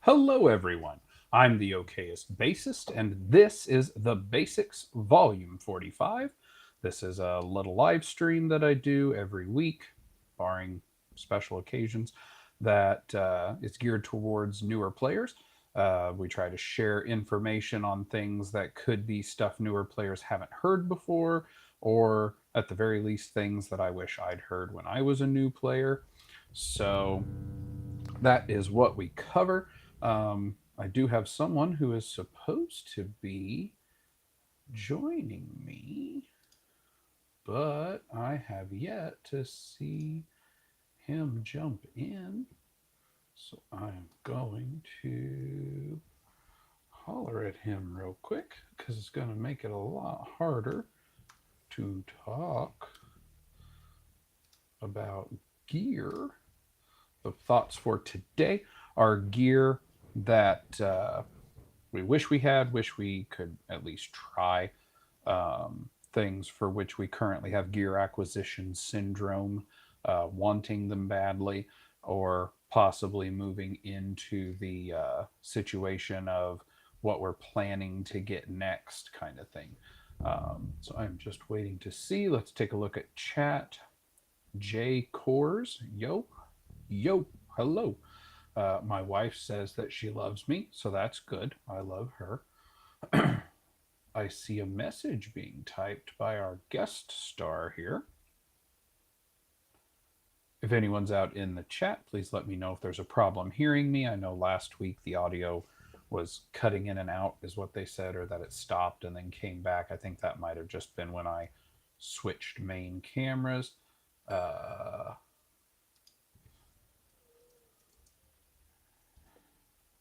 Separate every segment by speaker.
Speaker 1: Hello, everyone. I'm the okayest bassist, and this is the BASSics Volume 45. This is a little live stream that I do every week, barring special occasions, that is geared towards newer players. We try to share information on things that could be stuff newer players haven't heard before, or at the very least, things that I wish I'd heard when I was a new player. So that is what we cover. I do have someone who is supposed to be joining me, but I have yet to see him jump in. So I'm going to holler at him real quick because it's going to make it a lot harder to talk about gear. The thoughts for today are gear that we wish we could at least try. Things for which we currently have gear acquisition syndrome, wanting them badly, or possibly moving into the situation of what we're planning to get next, kind of thing. So I'm just waiting to see. Let's take a look at chat. J Cores, yo, yo, hello. My wife says that she loves me, so that's good. I love her. I see a message being typed by our guest star here. If anyone's out in the chat, please let me know if there's a problem hearing me. I know last week the audio was cutting in and out, is what they said, or that it stopped and then came back. I think that might have just been when I switched main cameras.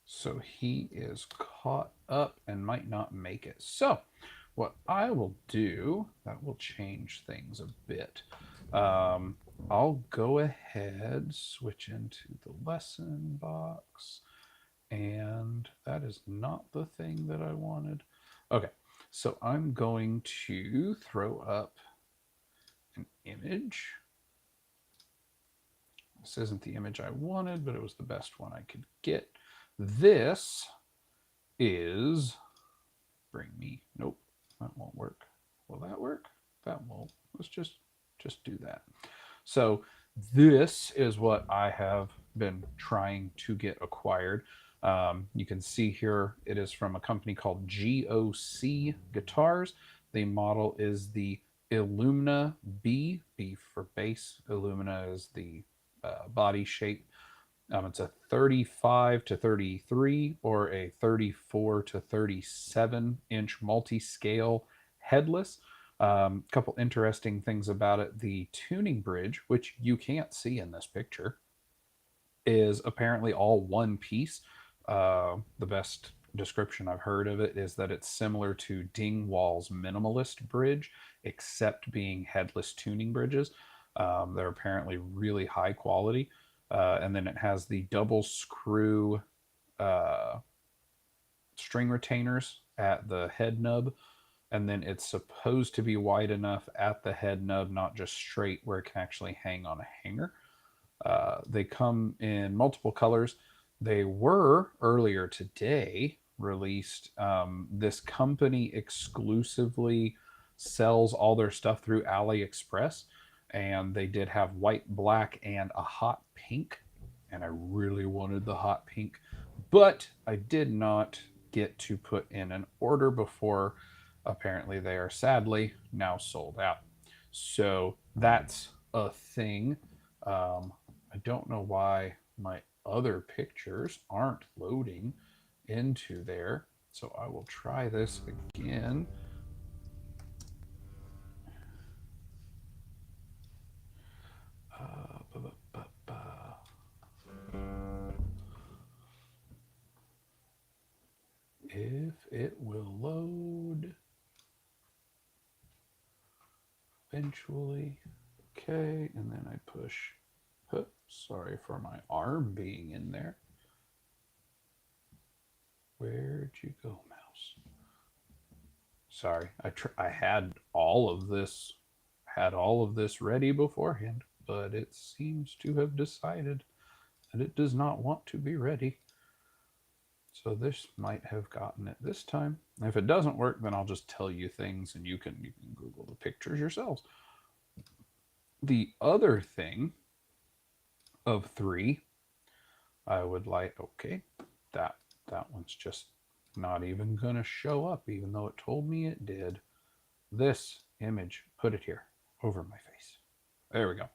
Speaker 1: So he is caught up and might not make it. So what I will do, that will change things a bit. I'll go ahead, switch into the lesson box, and that is not the thing that I wanted. Okay, so I'm going to throw up an image. This isn't the image I wanted, but it was the best one I could get. This is bring me. Nope, that won't work. Will that work? That won't. Let's just do that. So this is what I have been trying to get acquired. You can see here it is from a company called GOC Guitars. The model is the Illumina B. B for bass. Illumina is the body shape. It's a 35 to 33 or a 34 to 37 inch multi-scale headless. Couple interesting things about it. The tuning bridge, which you can't see in this picture, is apparently all one piece. The best description I've heard of it is that it's similar to Dingwall's minimalist bridge, except being headless tuning bridges. They're apparently really high quality. And then it has the double screw string retainers at the head nub. And then it's supposed to be wide enough at the head nub, not just straight, where it can actually hang on a hanger. They come in multiple colors. They were earlier today released. This company exclusively sells all their stuff through AliExpress, and they did have white, black, and a hot pink. And I really wanted the hot pink, but I did not get to put in an order before. Apparently, they are sadly now sold out. So that's a thing. I don't know why my other pictures aren't loading into there. So I will try this again. If it will load eventually. Okay, and then I push. Sorry for my arm being in there. Where'd you go, mouse? Sorry, I had all of this ready beforehand, but it seems to have decided that it does not want to be ready. So this might have gotten it this time. If it doesn't work, then I'll just tell you things and you can Google the pictures yourselves. The other thing of 3, I would like, okay, that one's just not even gonna show up, even though it told me it did. This image, put it here over my face. There we go.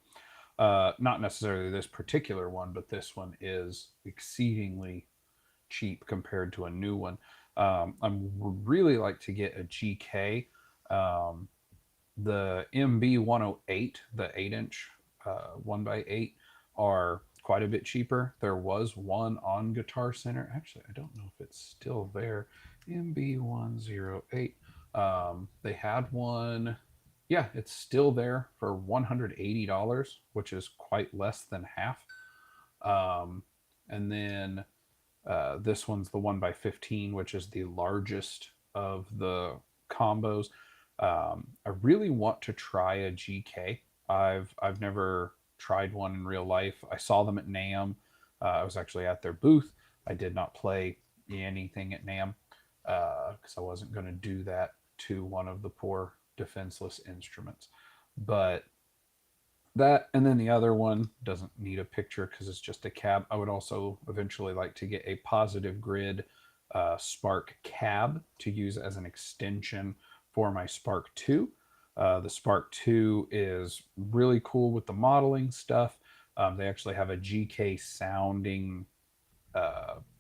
Speaker 1: Not necessarily this particular one, but this one is exceedingly cheap compared to a new one. I really like to get a GK. The MB108, the 8-inch 1x8, are quite a bit cheaper. There was one on Guitar Center. Actually, I don't know if it's still there. MB108. They had one. Yeah, it's still there for $180, which is quite less than half. And then this one's the 1x15, which is the largest of the combos. I really want to try a GK. I've never tried one in real life. I saw them at NAMM. I was actually at their booth. I did not play anything at NAMM because I wasn't going to do that to one of the poor defenseless instruments. But that, and then the other one doesn't need a picture because it's just a cab. I would also eventually like to get a positive grid Spark cab to use as an extension for my Spark 2. The Spark 2 is really cool with the modeling stuff. They actually have a GK sounding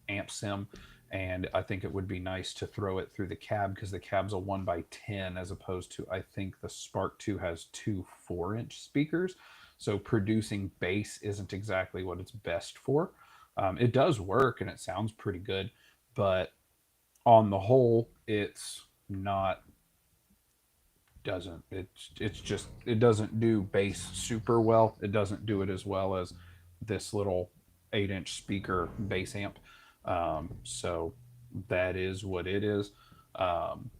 Speaker 1: amp sim, and I think it would be nice to throw it through the cab because the cab's a 1x10 as opposed to, I think the Spark 2 has 2 4-inch speakers. So producing bass isn't exactly what it's best for. It does work and it sounds pretty good, but on the whole, it's not doesn't it's just it doesn't do bass super well. It doesn't do it as well as this little 8-inch speaker bass amp. So that is what it is.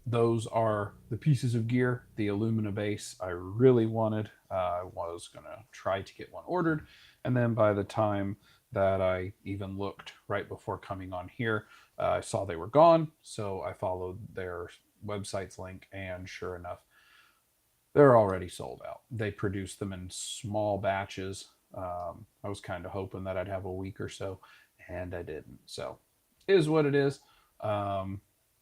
Speaker 1: Those are the pieces of gear. The Illumina bass I really wanted. I was gonna try to get one ordered, and then by the time that I even looked right before coming on here, I saw they were gone. So I followed their website's link, and sure enough, they're already sold out. They produce them in small batches. I was kind of hoping that I'd have a week or so, and I didn't. So, is what it is.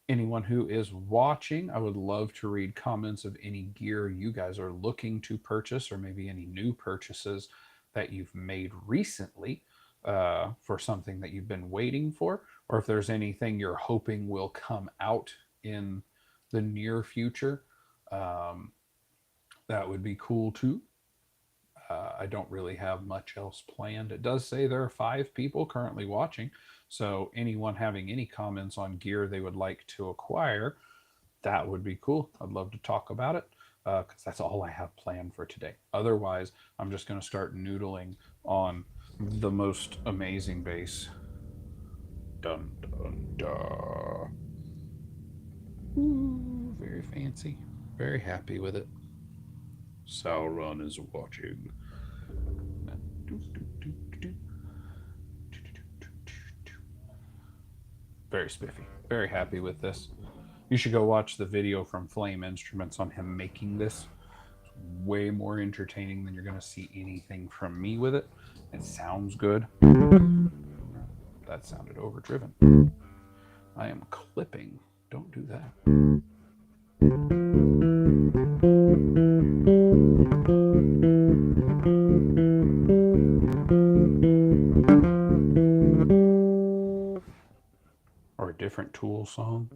Speaker 1: Anyone who is watching, I would love to read comments of any gear you guys are looking to purchase, or maybe any new purchases that you've made recently for something that you've been waiting for, or if there's anything you're hoping will come out in the near future. That would be cool too. I don't really have much else planned. It does say there are 5 people currently watching. So anyone having any comments on gear they would like to acquire, that would be cool. I'd love to talk about it because that's all I have planned for today. Otherwise, I'm just going to start noodling on the most amazing bass. Dun, dun, dun. Ooh, very fancy. Very happy with it. Sauron is watching. Very spiffy. Very happy with this. You should go watch the video from Flame Instruments on him making this. It's way more entertaining than you're going to see anything from me with it. It sounds good. That sounded overdriven. I am clipping. Don't do that. Or a different Tool song.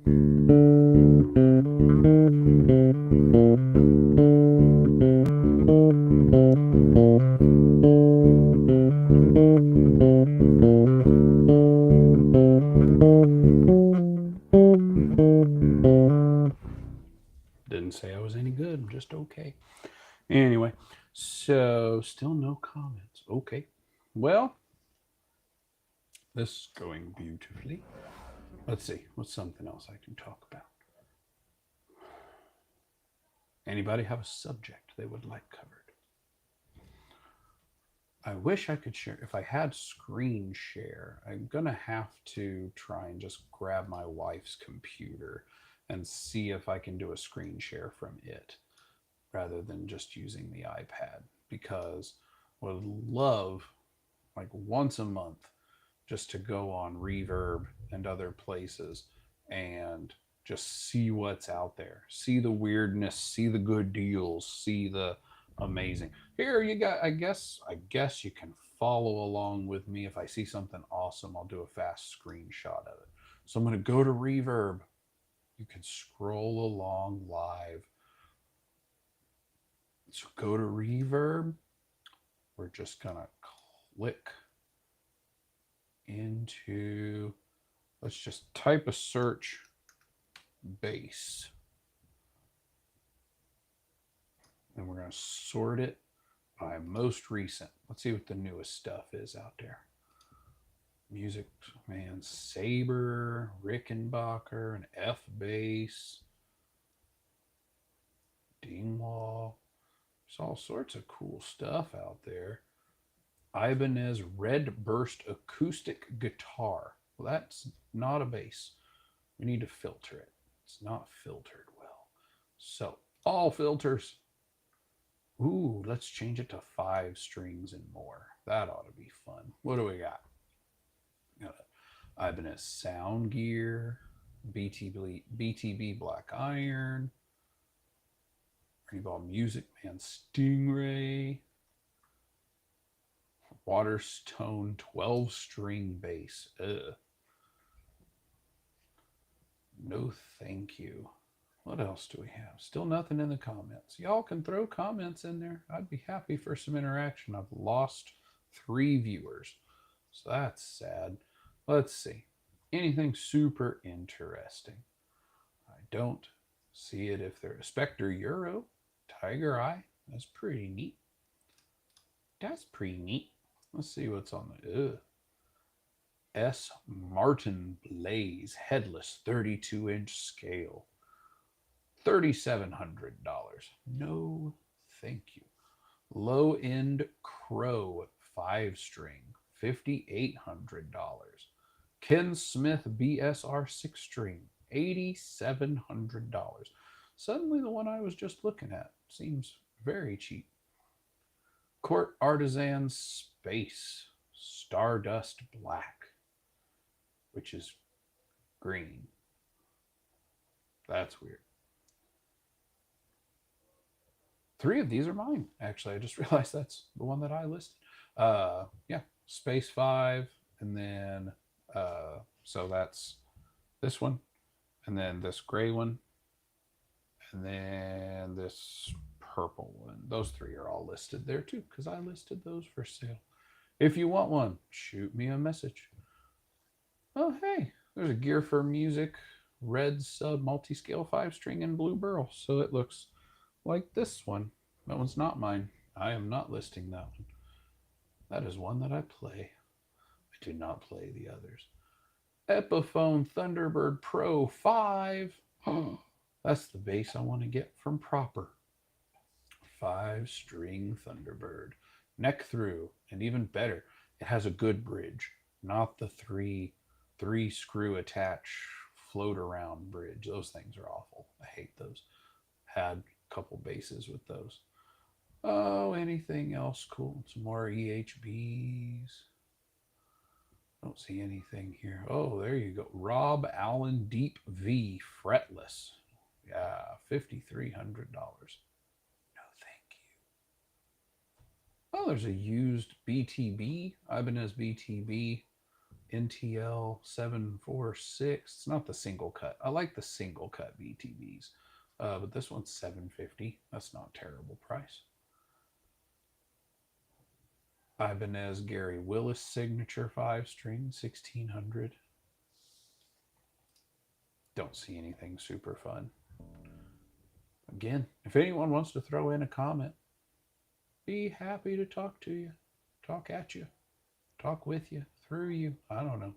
Speaker 1: Didn't say I was any good. I'm just okay. Anyway, so still no comments. Okay. Well, this is going beautifully. Let's see. What's something else I can talk about? Anybody have a subject they would like covered? I wish I could share. If I had screen share, I'm going to have to try and just grab my wife's computer and see if I can do a screen share from it rather than just using the iPad, because I would love, like, once a month just to go on Reverb and other places and just see what's out there, see the weirdness, see the good deals, see the amazing. Here you got. I guess you can follow along with me. If I see something awesome, I'll do a fast screenshot of it. So I'm going to go to Reverb. You can scroll along live. So go to Reverb. We're just going to click into, let's just type a search, bass. And we're going to sort it by most recent. Let's see what the newest stuff is out there. Music, man, Saber, Rickenbacker, an F bass, Dingwall. There's all sorts of cool stuff out there. Ibanez Red Burst acoustic guitar. Well, that's not a bass. We need to filter it. It's not filtered well. So, all filters. Ooh, let's change it to 5 strings and more. That ought to be fun. What do we got? Ibanez Sound Gear, BTB Black Iron, Rainbow Music Man Stingray, Waterstone 12-string bass. Ugh. No thank you. What else do we have? Still nothing in the comments. Y'all can throw comments in there. I'd be happy for some interaction. I've lost 3 viewers, so that's sad. Let's see. Anything super interesting? I don't see it. If there's a Spectre Euro, Tiger Eye. That's pretty neat. That's pretty neat. Let's see what's on the S. Martin Blaze headless 32-inch scale. $3,700. No, thank you. Low end Crow 5-string. $5,800. Ken Smith BSR 6-string. $8,700. Suddenly, the one I was just looking at seems very cheap. Court Artisan Space Stardust Black, which is green. That's weird. 3 of these are mine. Actually, I just realized that's the one that I listed. Yeah, Space 5, and then so that's this one, and then this gray one, and then this purple one. Those 3 are all listed there too, because I listed those for sale. If you want one, shoot me a message. Oh, hey, there's a Gear for Music red sub multi-scale 5-string in blue burl. So it looks like this one. That one's not mine. I am not listing that one. That is one that I play. I do not play the others. Epiphone Thunderbird Pro 5. That's the bass I want to get from Proper. 5-string Thunderbird. Neck through, and even better, it has a good bridge, not the three screw attach float around bridge. Those things are awful. I hate those. Had a couple basses with those. Oh, anything else cool? Some more EHBs. Don't see anything here. Oh, there you go. Rob Allen Deep V fretless. Yeah, $5,300. No, thank you. Oh, there's a used BTB, Ibanez BTB NTL 746. It's not the single cut. I like the single cut BTBs, but this one's $750. That's not a terrible price. Ibanez Gary Willis signature 5-string, $1,600. Don't see anything super fun. Again, if anyone wants to throw in a comment, be happy to talk to you, talk at you, talk with you, through you. I don't know.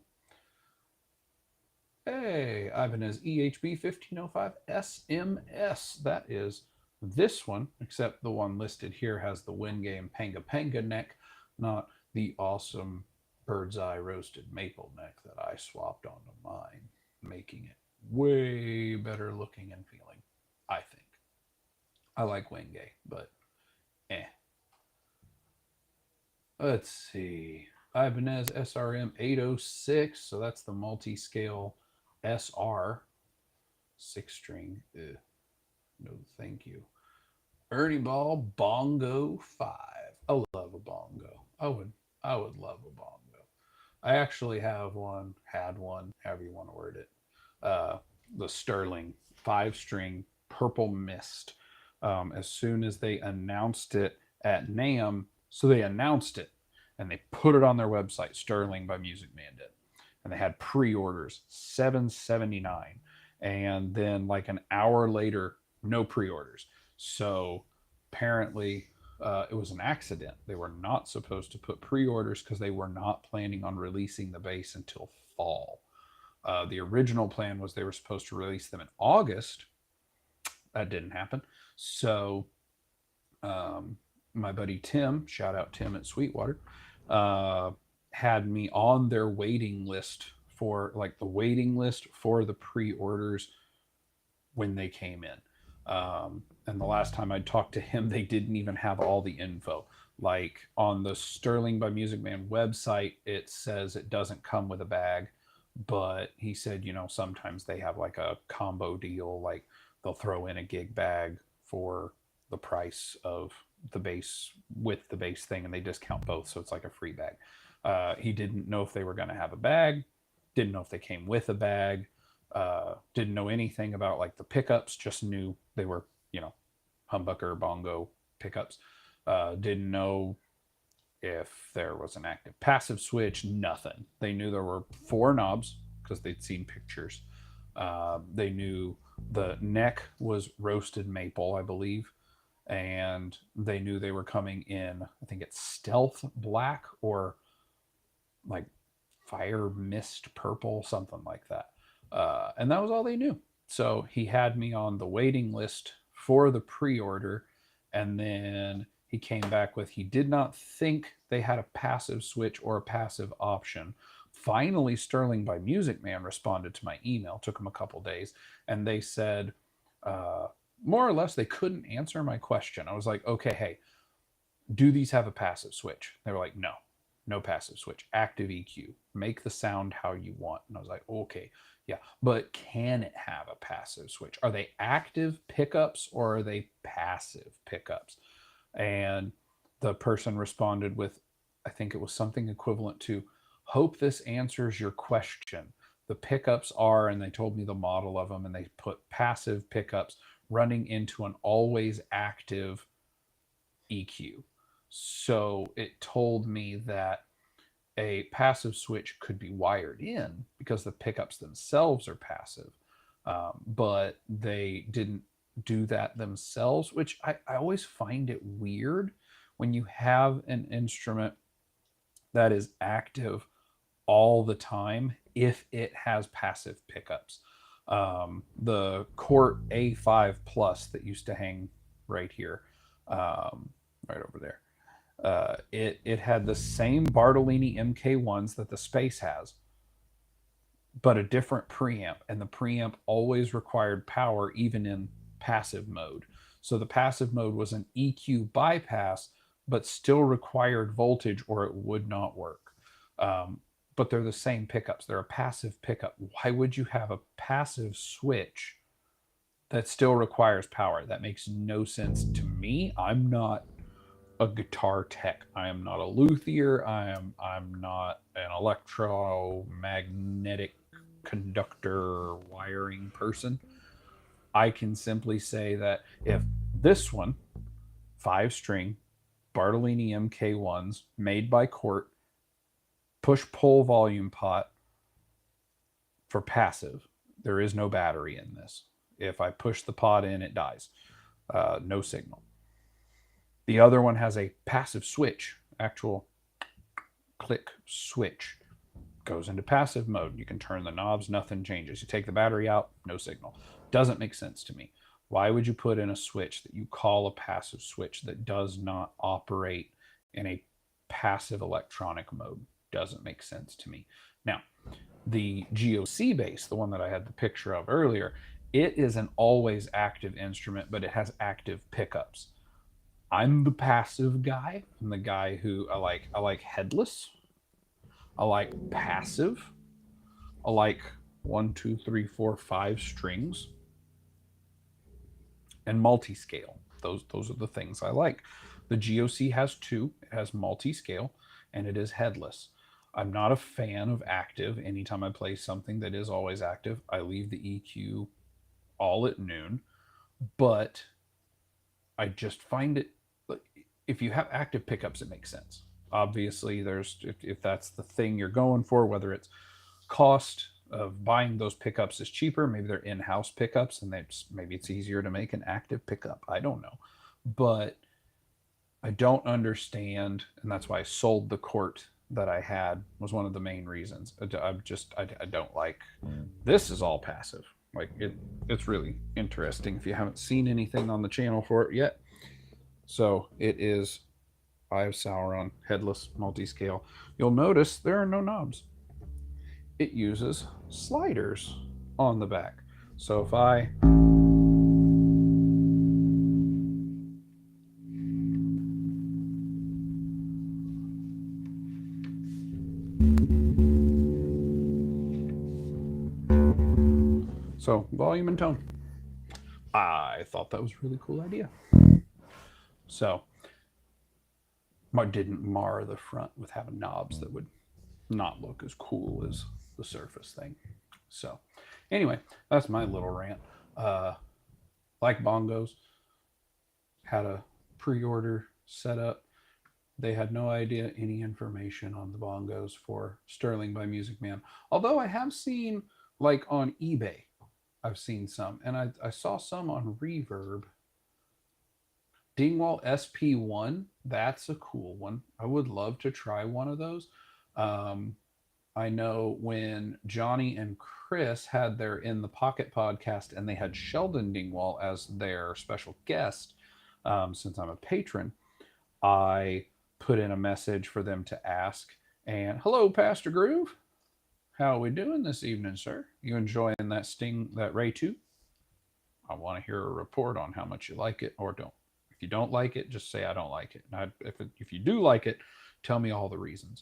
Speaker 1: Hey, Ibanez EHB 1505 SMS. That is This one, except the one listed here, has the Wingame Panga Panga neck, not the awesome bird's eye roasted maple neck that I swapped onto mine, making it way better looking and feeling, I think. I like Wingame, but eh. Let's see. Ibanez SRM 806, so that's the multi-scale SR 6-string. No, thank you. Ernie Ball Bongo 5. I love a bongo. I would love a bongo. I actually have one, had one, however you want to word it. Uh, the Sterling 5-string Purple Mist. As soon as they announced it at NAMM, so they announced it and they put it on their website, Sterling by Music Man did. And they had pre-orders, $779. And then like an hour later, no pre-orders. So apparently it was an accident. They were not supposed to put pre-orders because they were not planning on releasing the bass until fall. The original plan was they were supposed to release them in August. That didn't happen. So my buddy Tim, shout out Tim at Sweetwater, had me on their waiting list for like the waiting list for the pre-orders when they came in. And the last time I talked to him, they didn't even have all the info. Like on the Sterling by Music Man website, it says it doesn't come with a bag, but he said, you know, sometimes they have like a combo deal, like they'll throw in a gig bag for the price of the bass with the bass thing, and they discount both, so it's like a free bag. He didn't know if they were going to have a bag, didn't know if they came with a bag, didn't know anything about like the pickups, just knew they were, you know, humbucker bongo pickups. Didn't know if there was an active passive switch, nothing. They knew there were 4 knobs because they'd seen pictures. They knew the neck was roasted maple, I believe, and they knew they were coming in, I think it's stealth black or like fire mist purple, something like that. And that was all they knew. So he had me on the waiting list for the pre-order, and then he came back with he did not think they had a passive switch or a passive option. Finally, Sterling by Music Man responded to my email. Took him a couple days, and they said more or less they couldn't answer my question. I was like, okay, hey, do these have a passive switch? They were like, no, no passive switch, active EQ, make the sound how you want. And I was like, okay, yeah, but can it have a passive switch? Are they active pickups or are they passive pickups? And the person responded with, I think it was something equivalent to, hope this answers your question. The pickups are, and they told me the model of them, and they put passive pickups running into an always active EQ. So it told me that a passive switch could be wired in because the pickups themselves are passive, but they didn't do that themselves, which I always find it weird when you have an instrument that is active all the time if it has passive pickups. The Cort A5 Plus that used to hang right here, right over there, it had the same Bartolini MK1s that the Space has, but a different preamp, and the preamp always required power even in passive mode. So the passive mode was an EQ bypass, but still required voltage or it would not work. But they're the same pickups. They're a passive pickup. Why would you have a passive switch that still requires power? That makes no sense to me. I'm not a guitar tech. I am not a luthier. I'm not an electromagnetic conductor wiring person. I can simply say that if this one, 5-string Bartolini MK1s made by Cort, push-pull volume pot for passive, there is no battery in this. If I push the pot in, it dies. No signal. The other one has a passive switch, actual click switch. Goes into passive mode. You can turn the knobs, nothing changes. You take the battery out, no signal. Doesn't make sense to me. Why would you put in a switch that you call a passive switch that does not operate in a passive electronic mode? Doesn't make sense to me. Now, the GOC base, the one that I had the picture of earlier, it is an always active instrument, but it has active pickups. I'm the passive guy. I'm the guy who I like headless. I like passive. I like 1, 2, 3, 4, 5 strings and multi-scale. Those are the things I like. The GOC has two. It has multi-scale and it is headless. I'm not a fan of active. Anytime I play something that is always active, I leave the EQ all at noon. But I just find it, if you have active pickups, it makes sense. Obviously, there's if that's the thing you're going for, whether it's cost of buying those pickups is cheaper, maybe they're in-house pickups, and maybe it's easier to make an active pickup. I don't know, but I don't understand, and that's why I sold the court that I had. Was one of the main reasons. I don't like this is all passive. Like it's really interesting if you haven't seen anything on the channel for it yet. So it is Eye of Sauron, headless, multi-scale. You'll notice there are no knobs. It uses sliders on the back. So if I so volume and tone. I thought that was a really cool idea. So I didn't mar the front with having knobs that would not look as cool as the Surface thing. So anyway, that's my little rant. Like bongos, had a pre-order set up. They had no idea any information on the bongos for Sterling by Music Man. Although I have seen, like on eBay, I've seen some, and I saw some on Reverb. Dingwall SP1, that's a cool one. I would love to try one of those. Um, I know when Johnny and Chris had their In the Pocket podcast and they had Sheldon Dingwall as their special guest, since I'm a patron, I put in a message for them to ask. And hello, Pastor Groove. How are we doing this evening, sir? You enjoying that Ray 2? I want to hear a report on how much you like it or don't. If you don't like it, just say I don't like it. If you do like it, tell me all the reasons.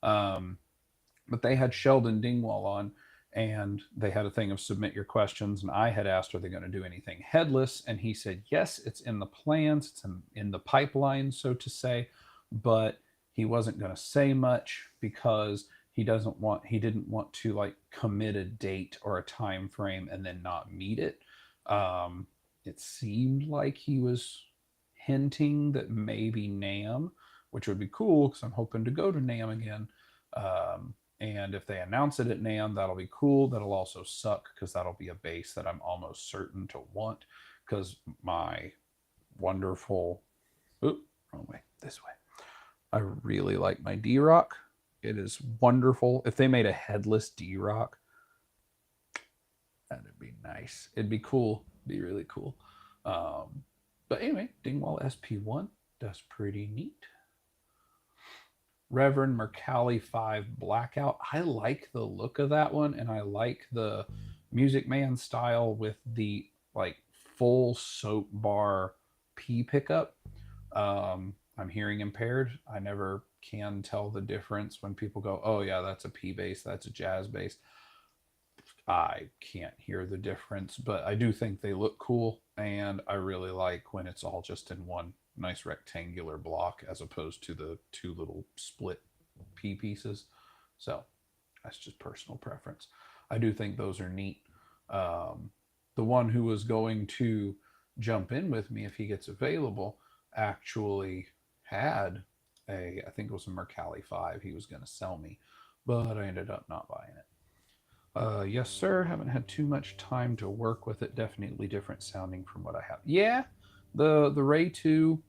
Speaker 1: But they had Sheldon Dingwall on, and they had a thing of submit your questions. And I had asked, are they going to do anything headless? And he said, yes, it's in the plans. It's in the pipeline, so to say. But he wasn't going to say much because he didn't want to like commit a date or a time frame and then not meet it. It seemed like he was hinting that maybe NAMM, which would be cool because I'm hoping to go to NAMM again. And if they announce it at NAMM, that'll be cool. That'll also suck because that'll be a bass that I'm almost certain to want because my wonderful, wrong way, this way. I really like my D-Rock. It is wonderful. If they made a headless D-Rock, that'd be nice. It'd be cool. It'd be really cool. But anyway, Dingwall SP1, that's pretty neat. Reverend Mercalli 5 Blackout. I like the look of that one, and I like the Music Man style with the like full soap bar P pickup. I'm hearing impaired. I never can tell the difference when people go, oh yeah, that's a P bass, that's a jazz bass. I can't hear the difference, but I do think they look cool, and I really like when it's all just in one nice rectangular block as opposed to the two little split P pieces. So that's just personal preference. I do think those are neat. The one who was going to jump in with me if he gets available actually had I think it was a Mercalli 5 he was going to sell me, but I ended up not buying it. Yes, sir. Haven't had too much time to work with it. Definitely different sounding from what I have. Yeah, the Ray 2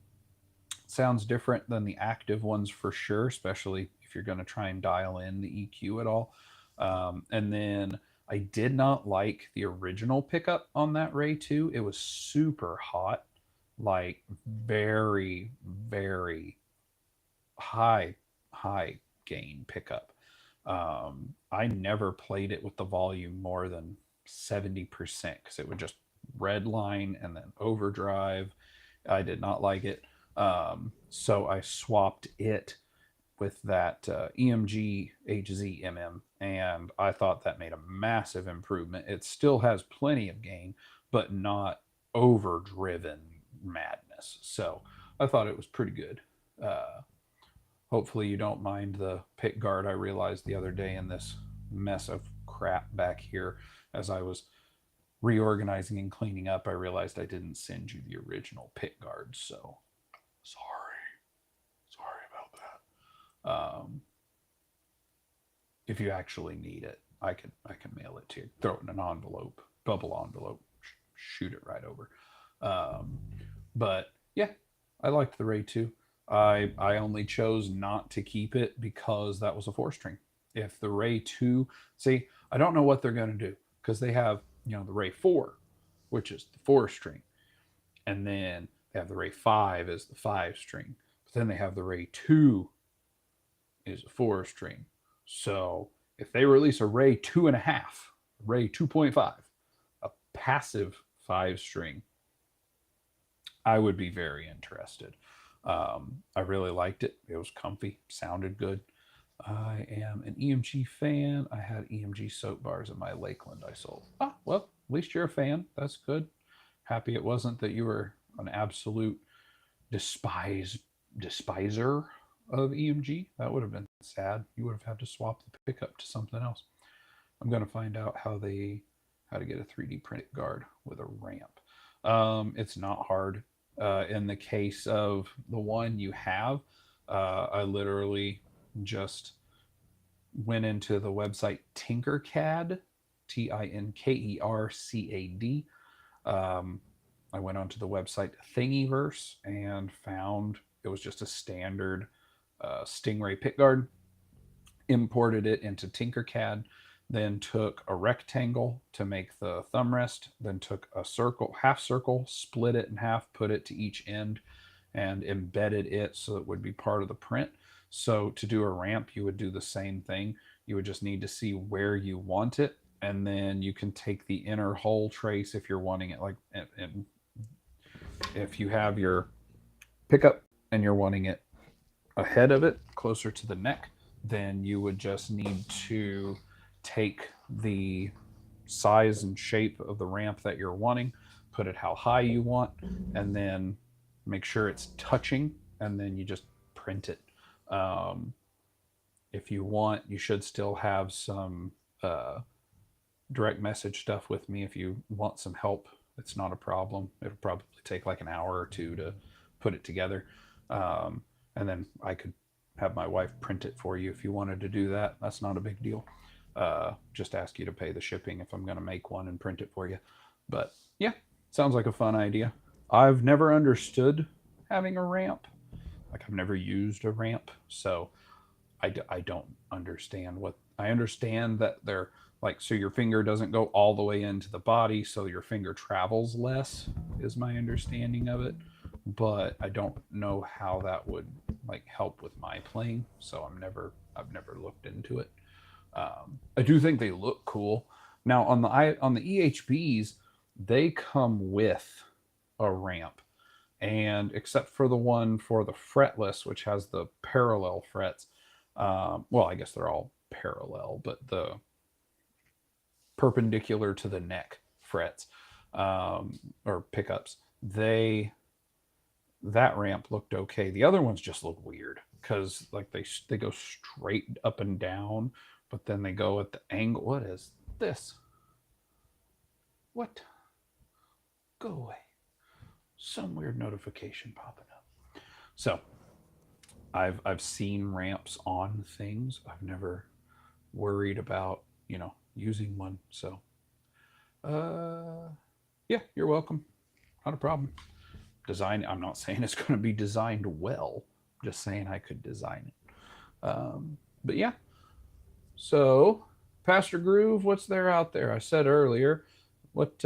Speaker 1: sounds different than the active ones for sure, especially if you're going to try and dial in the EQ at all. And then I did not like the original pickup on that Ray 2. It was super hot, like very, very high, high gain pickup. I never played it with the volume more than 70% because it would just red line and then overdrive. I did not like it. So I swapped it with that EMG HZMM, and I thought that made a massive improvement. It still has plenty of gain, but not overdriven madness. So I thought it was pretty good. Hopefully, you don't mind the pick guard. I realized the other day in this mess of crap back here, as I was reorganizing and cleaning up, I realized I didn't send you the original pick guard. So sorry about that. If you actually need it, I can mail it to you. Throw it in an envelope, bubble envelope, shoot it right over. But yeah, I liked the Ray 2. I only chose not to keep it because that was a 4-string. If the Ray 2, see, I don't know what they're going to do because they have, the Ray 4, which is the 4-string. And then they have the Ray 5 as the 5-string. But then they have the Ray 2 is a 4-string. So if they release a Ray 2.5, Ray 2.5, a passive 5-string, I would be very interested. I really liked it. It was comfy, sounded good. I am an EMG fan. I had EMG soap bars in my Lakeland I sold. Well, at least you're a fan. That's good. Happy it wasn't that you were an absolute despiser of EMG. That would have been sad. You would have had to swap the pickup to something else. I'm going to find out how to get a 3D printed guard with a ramp. It's not hard. In the case of the one you have, I literally just went into the website Tinkercad, Tinkercad. I went onto the website Thingiverse and found it was just a standard Stingray pickguard, imported it into Tinkercad, then took a rectangle to make the thumb rest, then took a circle, half circle, split it in half, put it to each end, and embedded it so it would be part of the print. So to do a ramp, you would do the same thing. You would just need to see where you want it, and then you can take the inner hole trace if you're wanting it, like, and if you have your pickup and you're wanting it ahead of it, closer to the neck, then you would just need to take the size and shape of the ramp that you're wanting, put it how high you want, and then make sure it's touching, and then you just print it. If you want, you should still have some direct message stuff with me if you want some help. It's not a problem. It'll probably take like an hour or two to put it together. And then I could have my wife print it for you if you wanted to do that. That's not a big deal. Just ask you to pay the shipping if I'm going to make one and print it for you. But yeah, sounds like a fun idea. I've never understood having a ramp. Like, I've never used a ramp, so I don't understand what... I understand that they're like, so your finger doesn't go all the way into the body, so your finger travels less, is my understanding of it. But I don't know how that would like help with my playing, so I've never looked into it. I do think they look cool. Now on the EHBs, they come with a ramp, and except for the one for the fretless, which has the parallel frets, well, I guess they're all parallel, but the perpendicular to the neck frets, or pickups, that ramp looked okay. The other ones just look weird because like they go straight up and down, but then they go at the angle. What is this? What? Go away. Some weird notification popping up. So I've seen ramps on things. I've never worried about, using one. So yeah, you're welcome. Not a problem. I'm not saying it's going to be designed well. I'm just saying I could design it. But yeah. So Pastor Groove, what's there out there? I said earlier, what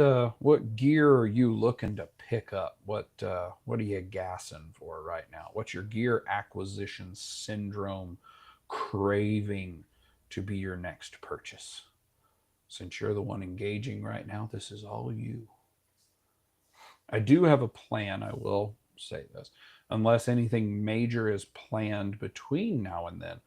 Speaker 1: gear are you looking to pick up? What are you gassing for right now? What's your gear acquisition syndrome craving to be your next purchase? Since you're the one engaging right now, this is all you. I do have a plan, I will say this. Unless anything major is planned between now and then,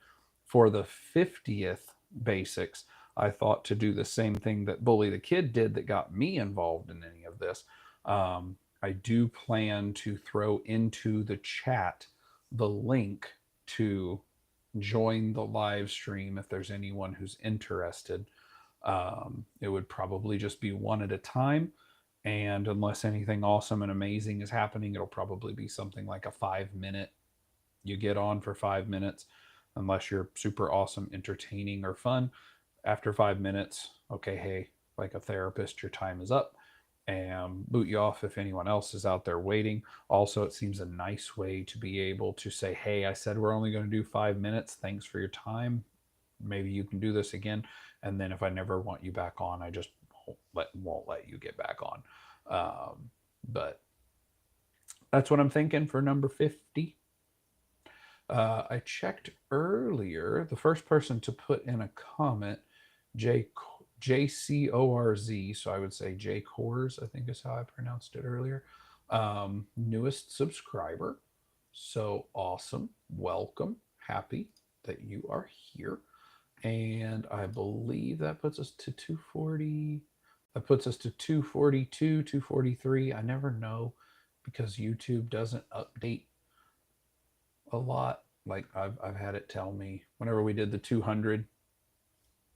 Speaker 1: for the 50th BASSics, I thought to do the same thing that Bully the Kid did that got me involved in any of this. I do plan to throw into the chat the link to join the live stream if there's anyone who's interested. It would probably just be one at a time. And unless anything awesome and amazing is happening, it'll probably be something like a 5 minute. You get on for 5 minutes, unless you're super awesome, entertaining, or fun. After 5 minutes, okay, hey, like a therapist, your time is up, and boot you off if anyone else is out there waiting. Also, it seems a nice way to be able to say, hey, I said we're only going to do 5 minutes. Thanks for your time. Maybe you can do this again. And then if I never want you back on, I just won't let you get back on. But that's what I'm thinking for number 50. I checked earlier. The first person to put in a comment, JCORZ, so I would say J Cores, I think is how I pronounced it earlier. Newest subscriber. So awesome. Welcome. Happy that you are here. And I believe that puts us to 240. That puts us to 242, 243. I never know because YouTube doesn't update a lot. Like I've had it tell me whenever we did the 200,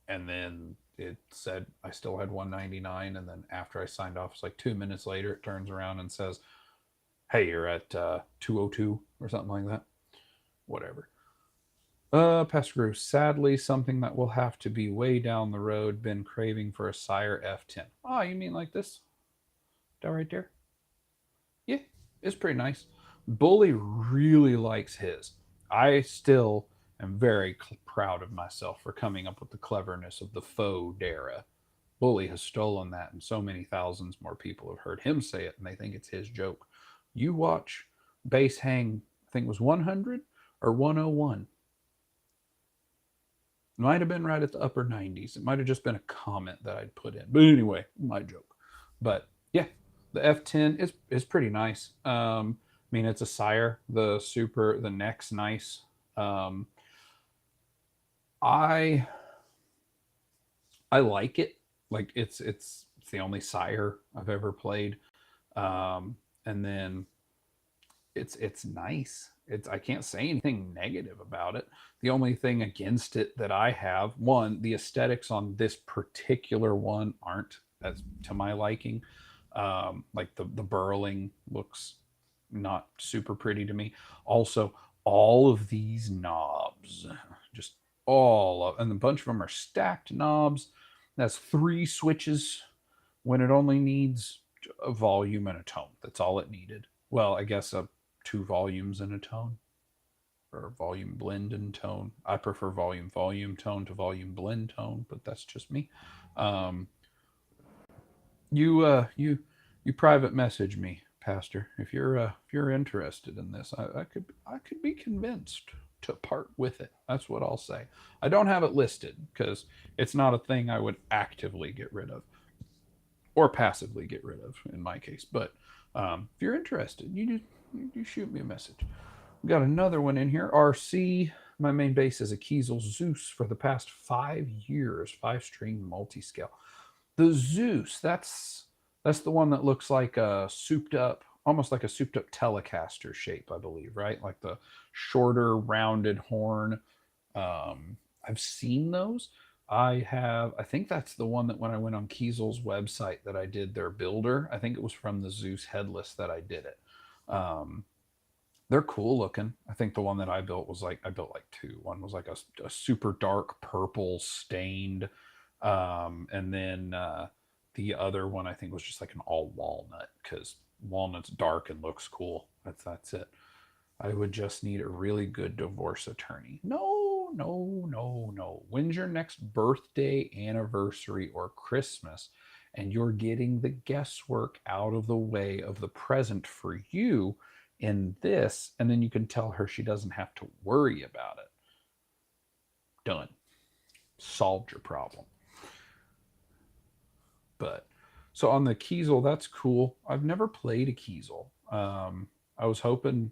Speaker 1: and then it said I still had 199, and then after I signed off, it's like 2 minutes later, it turns around and says, hey, you're at 202 or something like that. Whatever. Pastor Groove, sadly, something that will have to be way down the road. Been craving for a Sire F10. Oh, you mean like this? That right there? Yeah, it's pretty nice. Bully really likes his. I still am very proud of myself for coming up with the cleverness of the faux Dara. Bully has stolen that, and so many thousands more people have heard him say it, and they think it's his joke. You watch Base Hang, I think it was 100 or 101. Might have been right at the upper 90s. It might have just been a comment that I'd put in. But anyway, my joke. But yeah, the F10 is pretty nice. I mean, it's a Sire. The neck's nice. I like it. Like it's the only Sire I've ever played. And then it's nice. I can't say anything negative about it. The only thing against it that I have, one, the aesthetics on this particular one aren't as to my liking. Like the burling looks not super pretty to me. Also, all of these knobs, just and a bunch of them are stacked knobs. That's 3 switches when it only needs a volume and a tone. That's all it needed. Well, I guess 2 volumes and a tone, or volume blend and tone. I prefer volume tone to volume blend tone, but that's just me. You private message me, Pastor, if you're interested in this. I could be convinced to part with it. That's what I'll say. I don't have it listed because it's not a thing I would actively get rid of or passively get rid of in my case. But if you're interested, you shoot me a message. We got another one in here. RC, my main base is a Kiesel Zeus for the past 5 years, 5-string multi-scale. The Zeus, that's the one that looks like a souped up, almost like a souped up Telecaster shape, I believe, right? Like the shorter rounded horn. I've seen those. I think that's the one that when I went on Kiesel's website that I did their builder. I think it was from the Zeus headless that I did it. They're cool looking. I think the one that I built was I built like 2. One was like a super dark purple stained. And then the other one I think was just like an all walnut because walnut's dark and looks cool. That's it. I would just need a really good divorce attorney. No, no, no, no. When's your next birthday, anniversary, or Christmas? And you're getting the guesswork out of the way of the present for you in this, and then you can tell her she doesn't have to worry about it. Done. Solved your problem. But so on the Kiesel, that's cool. I've never played a Kiesel. I was hoping,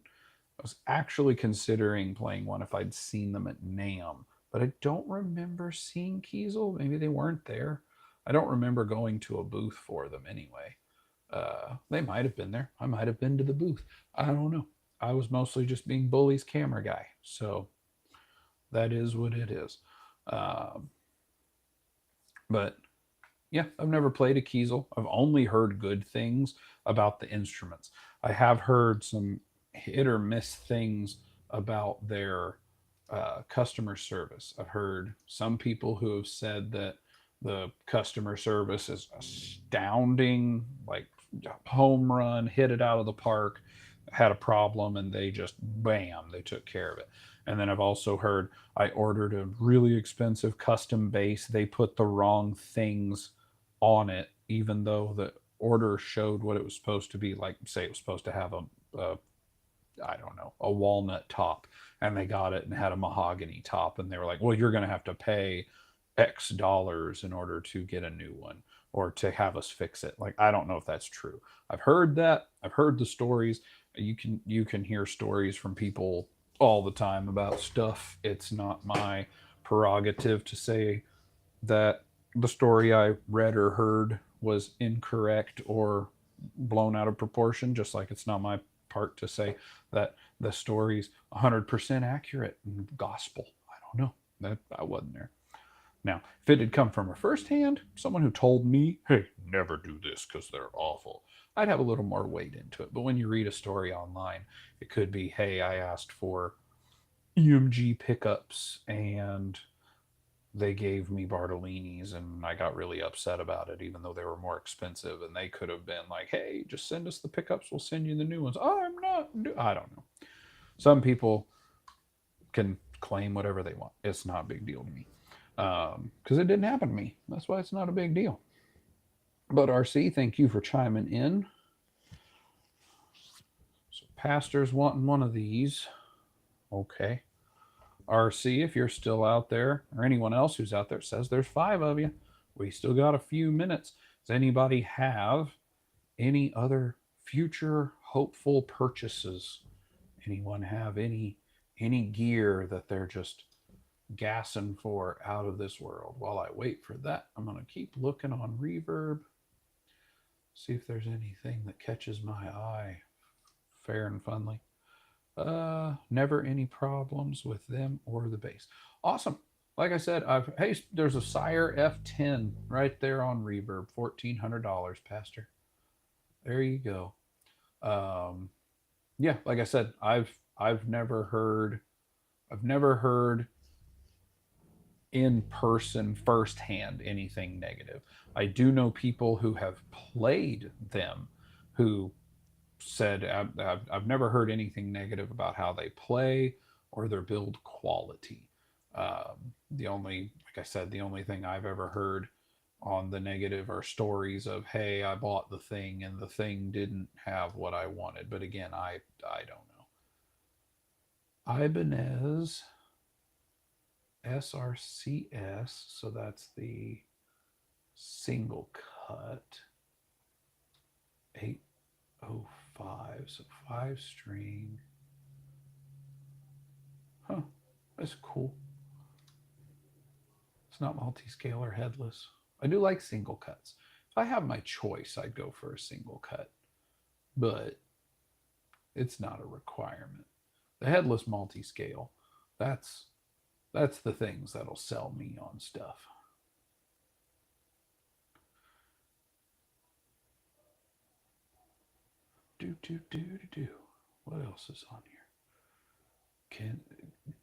Speaker 1: I was actually considering playing one if I'd seen them at NAMM, but I don't remember seeing Kiesel. Maybe they weren't there. I don't remember going to a booth for them anyway. They might have been there. I might have been to the booth. I don't know. I was mostly just being Bully's camera guy. So that is what it is. Um, but yeah, I've never played a Kiesel. I've only heard good things about the instruments. I have heard some hit or miss things about their customer service. I've heard some people who have said that the customer service is astounding, like home run, hit it out of the park, had a problem, and they just bam, they took care of it. And then I've also heard I ordered a really expensive custom bass. They put the wrong things on it, even though the order showed what it was supposed to be. Like, say, it was supposed to have a I don't know, a walnut top, and they got it and had a mahogany top, and they were like, well, you're going to have to pay X dollars in order to get a new one or to have us fix it. Like, I don't know if that's true. I've heard that. I've heard the stories. You can hear stories from people all the time about stuff. It's not my prerogative to say that the story I read or heard was incorrect or blown out of proportion, just like it's not my part to say that the story's 100% accurate and gospel. I don't know. That I wasn't there. Now, if it had come from a first hand, someone who told me, hey, never do this because they're awful, I'd have a little more weight into it. But when you read a story online, it could be, hey, I asked for EMG pickups and they gave me Bartolini's and I got really upset about it, even though they were more expensive. And they could have been like, hey, just send us the pickups. We'll send you the new ones. I'm not, I don't know. Some people can claim whatever they want. It's not a big deal to me because it didn't happen to me. That's why it's not a big deal. But RC, thank you for chiming in. So, Pastor's wanting one of these. Okay. RC, if you're still out there, or anyone else who's out there, says there's 5 of you. We still got a few minutes. Does anybody have any other future hopeful purchases? Anyone have any gear that they're just gassing for out of this world? While I wait for that, I'm going to keep looking on Reverb, see if there's anything that catches my eye fair and funly. Never any problems with them or the bass. Awesome. Like I said, hey, there's a Sire F10 right there on Reverb, $1,400, Pastor. There you go. Yeah, like I said, I've never heard in person firsthand anything negative. I do know people who have played them who said I've never heard anything negative about how they play or their build quality. The only, like I said, the only thing I've ever heard on the negative are stories of, hey, I bought the thing and the thing didn't have what I wanted. But again, I don't know. Ibanez SRCS, so that's the single cut 805, so 5-string. Huh, that's cool. It's not multi-scale or headless. I do like single cuts. If I have my choice, I'd go for a single cut, but it's not a requirement. The headless multi-scale, that's the things that'll sell me on stuff. Do. What else is on here?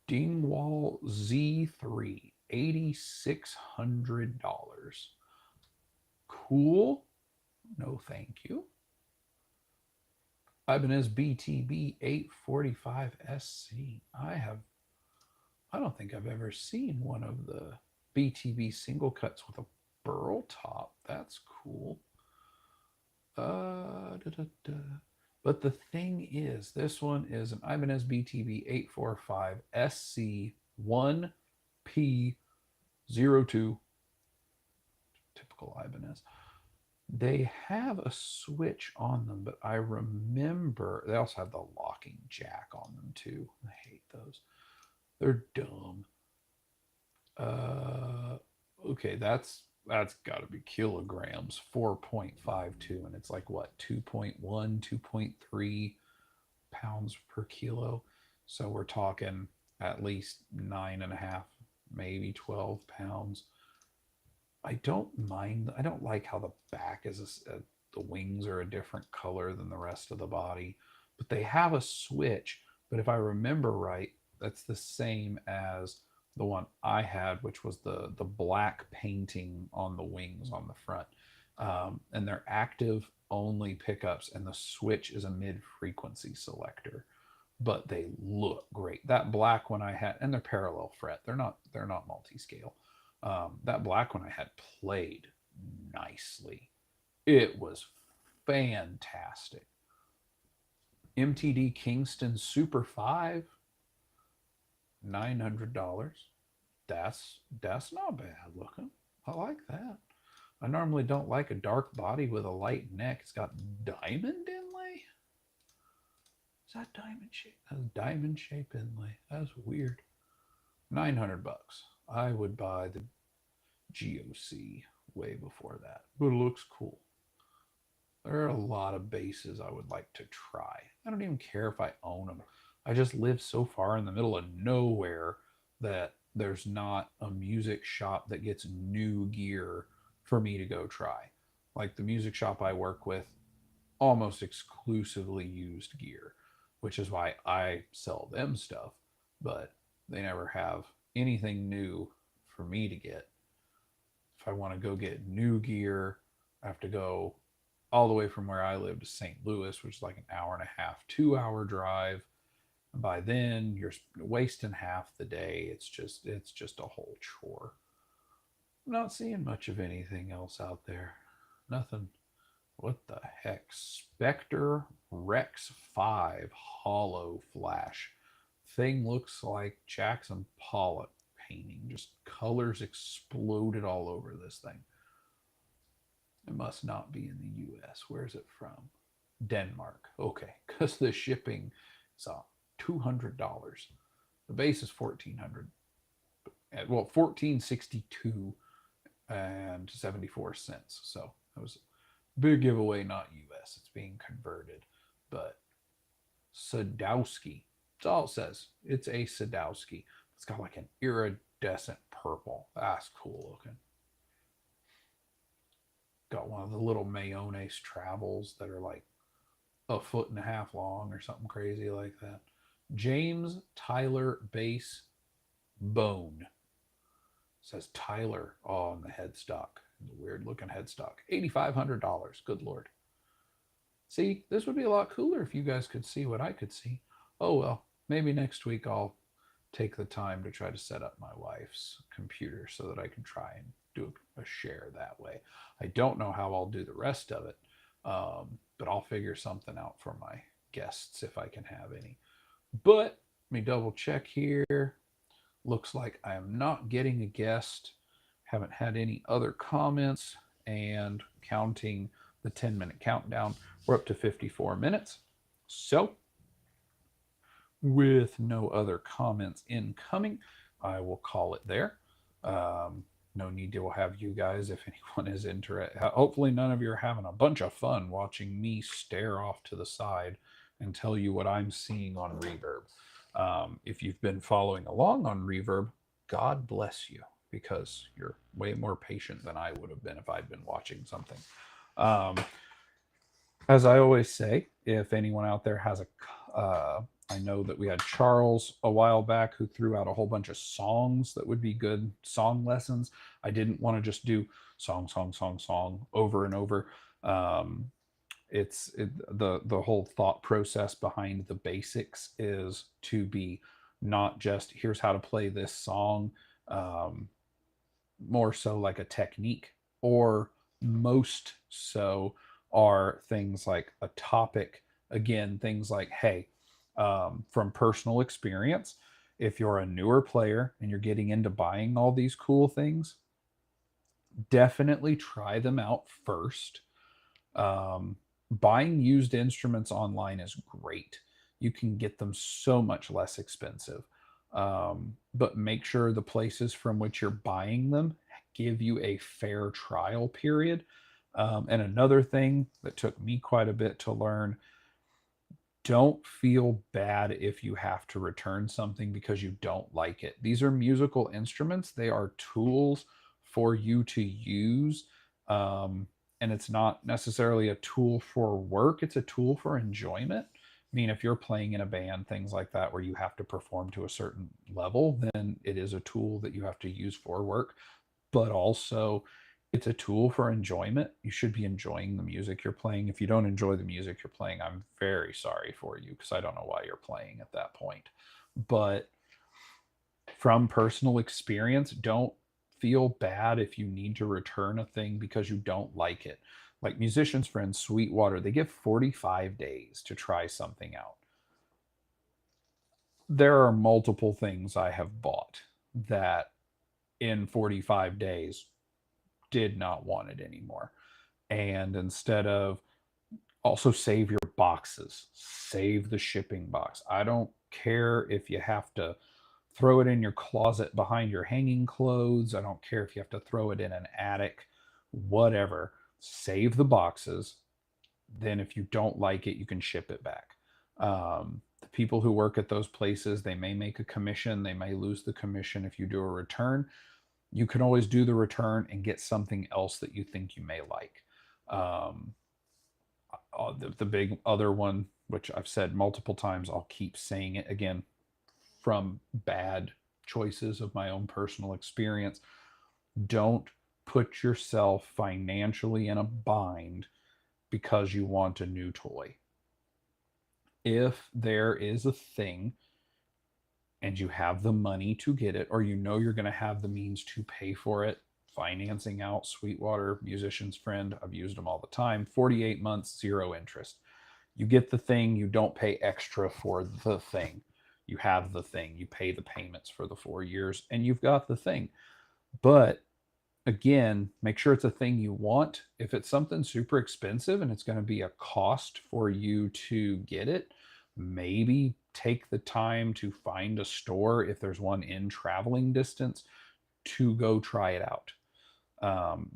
Speaker 1: Dingwall Z3, $8,600. Cool. No, thank you. Ibanez BTB 845 SC. I don't think I've ever seen one of the BTB single cuts with a burl top. That's cool. Da, da, da. But the thing is, this one is an Ibanez BTB 845 SC1P02, typical Ibanez. They have a switch on them, but I remember they also have the locking jack on them too. I hate those. They're dumb. Uh, okay, that's got to be kilograms, 4.52, and it's like what, 2.1, 2.3 pounds per kilo. So we're talking at least 9.5, maybe 12 pounds. I don't mind. I don't like how the back is the wings are a different color than the rest of the body, but they have a switch. But if I remember right, that's the same as the one I had, which was the black painting on the wings on the front, and they're active only pickups, and the switch is a mid frequency selector. But they look great. That black one I had, and they're parallel fret. They're not multi scale. That black one I had played nicely. It was fantastic. MTD Kingston Super 5, $900. That's not bad looking. I like that. I normally don't like a dark body with a light neck. It's got diamond inlay. Is that diamond shape? That's diamond shape inlay. That's weird. $900. I would buy the GOC way before that, but it looks cool. There are a lot of basses I would like to try. I don't even care if I own them. I just live so far in the middle of nowhere that there's not a music shop that gets new gear for me to go try. Like the music shop I work with almost exclusively used gear, which is why I sell them stuff, but they never have anything new for me to get. If I want to go get new gear, I have to go all the way from where I live to St. Louis, which is like an hour and a half, 2 hour drive. And by then you're wasting half the day. It's just a whole chore. I'm not seeing much of anything else out there. Nothing. What the heck? Spectre Rex 5 hollow flash. Thing looks like Jackson Pollock painting. Just colors exploded all over this thing. It must not be in the US. Where is it from? Denmark. Okay, because the shipping is $200. The base is 1400. Well, 1462 and 74 cents. So that was a big giveaway, not US. It's being converted. But Sadowski. That's all it says. It's a Sadowski. It's got like an iridescent purple. That's cool looking. Got one of the little mayonnaise travels that are like a foot and a half long or something crazy like that. James Tyler Bass Bone. It says Tyler on the headstock. The weird looking headstock. $8,500. Good Lord. See, this would be a lot cooler if you guys could see what I could see. Oh well, maybe next week I'll take the time to try to set up my wife's computer so that I can try and do a share that way. I don't know how I'll do the rest of it, but I'll figure something out for my guests if I can have any. But let me double check here. Looks like I am not getting a guest. Haven't had any other comments, and counting the 10-minute countdown, we're up to 54 minutes. So with no other comments incoming, I will call it there. No need to have you guys, if anyone is interested. Hopefully none of you are having a bunch of fun watching me stare off to the side and tell you what I'm seeing on Reverb. If you've been following along on Reverb, God bless you, because you're way more patient than I would have been if I'd been watching something. As I always say, if anyone out there has I know that we had Charles a while back who threw out a whole bunch of songs that would be good song lessons. I didn't want to just do song over and over. The whole thought process behind the BASSics is to be not just here's how to play this song, um, more so like a technique, or most so are things like a topic. Again, things like, hey, from personal experience, if you're a newer player and you're getting into buying all these cool things, definitely try them out first. Buying used instruments online is great. You can get them so much less expensive. But make sure the places from which you're buying them give you a fair trial period. And another thing that took me quite a bit to learn, don't feel bad if you have to return something because you don't like it. These are musical instruments, they are tools for you to use. And it's not necessarily a tool for work, it's a tool for enjoyment. I mean, if you're playing in a band, things like that, where you have to perform to a certain level, then it is a tool that you have to use for work. But also, it's a tool for enjoyment. You should be enjoying the music you're playing. If you don't enjoy the music you're playing, I'm very sorry for you, because I don't know why you're playing at that point. But from personal experience, don't feel bad if you need to return a thing because you don't like it. Like musicians friends Sweetwater, they give 45 days to try something out. There are multiple things I have bought that in 45 days did not want it anymore. And instead of, also save your boxes, save the shipping box. I don't care if you have to throw it in your closet behind your hanging clothes. I don't care if you have to throw it in an attic, whatever. Save the boxes. Then, if you don't like it, you can ship it back. The people who work at those places, they may make a commission. They may lose the commission if you do a return. You can always do the return and get something else that you think you may like. Um, the big other one, which I've said multiple times, I'll keep saying it again, from bad choices of my own personal experience, don't put yourself financially in a bind because you want a new toy. If there is a thing and you have the money to get it, or you know you're going to have the means to pay for it, financing out, Sweetwater, musician's friend, I've used them all the time, 48 months, zero interest. You get the thing, you don't pay extra for the thing. You have the thing, you pay the payments for the 4 years, and you've got the thing. But again, make sure it's a thing you want. If it's something super expensive and it's going to be a cost for you to get it, maybe take the time to find a store, if there's one in traveling distance, to go try it out.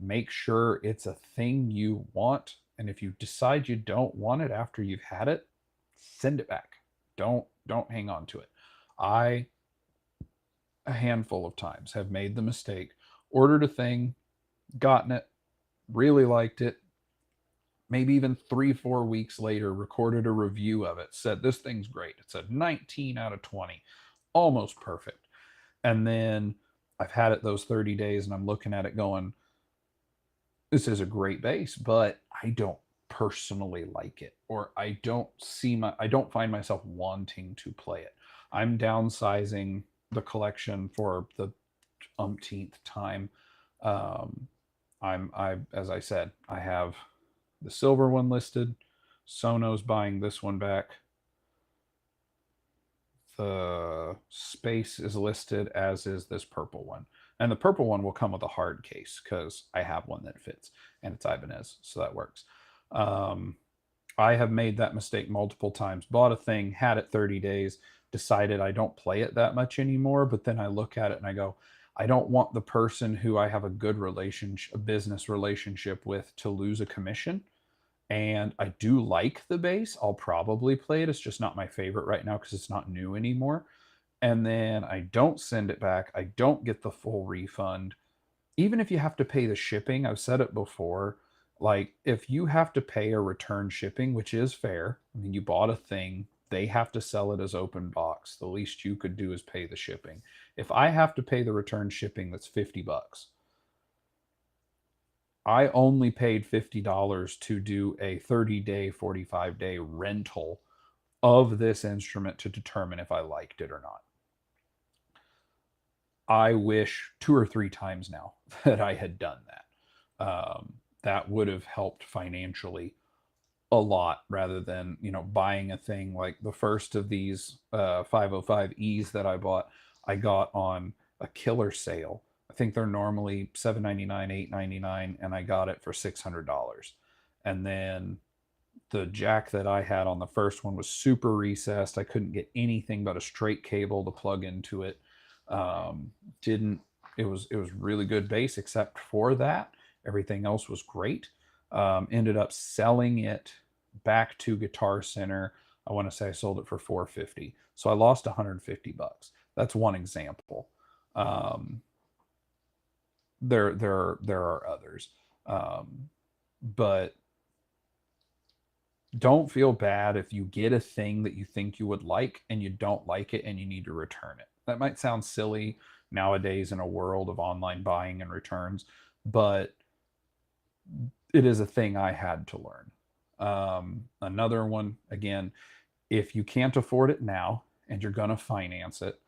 Speaker 1: Make sure it's a thing you want. And if you decide you don't want it after you've had it, send it back. Don't hang on to it. I, a handful of times, have made the mistake, ordered a thing, gotten it, really liked it, maybe even 3-4 weeks later recorded a review of it, said this thing's great, it said 19 out of 20, almost perfect. And then I've had it those 30 days and I'm looking at it going, this is a great bass, but I don't personally like it, or I don't find myself wanting to play it. I'm downsizing the collection for the umpteenth time. um as I said, I have the silver one listed. Sono's buying this one back. The space is listed, as is this purple one. And the purple one will come with a hard case because I have one that fits, and it's Ibanez, so that works. Um, I have made that mistake multiple times. Bought a thing, had it 30 days, decided I don't play it that much anymore. But then I look at it and I go, I don't want the person who I have a good relationship, a business relationship with, to lose a commission. And I do like the bass. I'll probably play it. It's just not my favorite right now because it's not new anymore. And then I don't send it back. I don't get the full refund. Even if you have to pay the shipping, I've said it before, like if you have to pay a return shipping, which is fair, I mean, you bought a thing, they have to sell it as open box. The least you could do is pay the shipping. If I have to pay the return shipping, that's $50. I only paid $50 to do a 30-day, 45-day rental of this instrument to determine if I liked it or not. I wish 2 or 3 times now that I had done that. That would have helped financially a lot rather than, buying a thing like the first of these 505Es that I bought. I got on a killer sale. I think they're normally $7.99, $8.99, and I got it for $600. And then the jack that I had on the first one was super recessed. I couldn't get anything but a straight cable to plug into it. Didn't it was really good bass except for that. Everything else was great. Ended up selling it back to Guitar Center. I want to say I sold it for $450. So I lost $150. That's one example. There are others. But don't feel bad if you get a thing that you think you would like and you don't like it and you need to return it. That might sound silly nowadays in a world of online buying and returns, but it is a thing I had to learn. Another one, again, if you can't afford it now and you're going to finance it,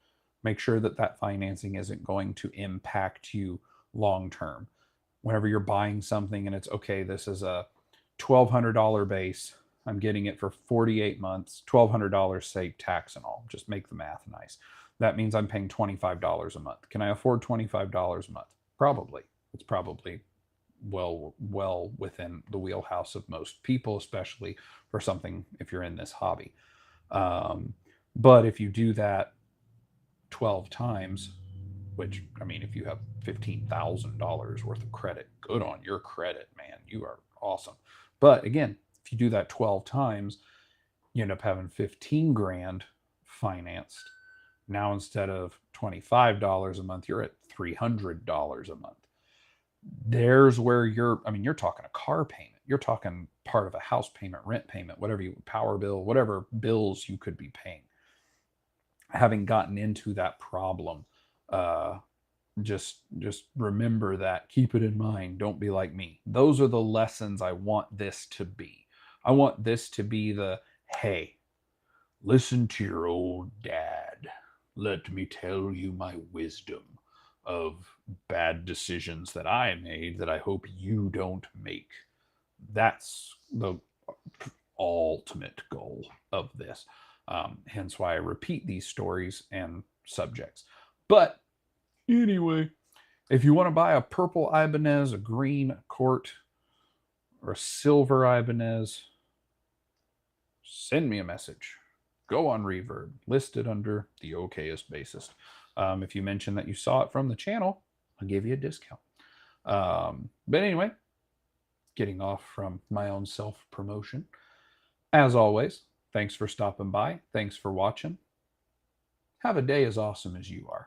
Speaker 1: make sure that that financing isn't going to impact you long term. Whenever you're buying something and it's okay, this is a $1,200 base. I'm getting it for 48 months, $1,200, say tax and all. Just make the math nice. That means I'm paying $25 a month. Can I afford $25 a month? Probably. It's probably well within the wheelhouse of most people, especially for something if you're in this hobby. But if you do that 12 times, which, I mean, if you have $15,000 worth of credit, good on your credit, man. You are awesome. But again, if you do that 12 times, you end up having 15 grand financed. Now, instead of $25 a month, you're at $300 a month. There's where you're talking a car payment. You're talking part of a house payment, rent payment, whatever power bill, whatever bills you could be paying. Having gotten into that problem, just remember that. Keep it in mind. Don't be like me. Those are the lessons I want this to be. I want this to be the, hey, listen to your old dad. Let me tell you my wisdom of bad decisions that I made that I hope you don't make. That's the ultimate goal of this. Hence why I repeat these stories and subjects. But anyway, if you want to buy a purple Ibanez, a green Cort, or a silver Ibanez, send me a message. Go on Reverb, listed under the okayest bassist. If you mention that you saw it from the channel, I'll give you a discount. But anyway, getting off from my own self-promotion. As always, thanks for stopping by. Thanks for watching. Have a day as awesome as you are.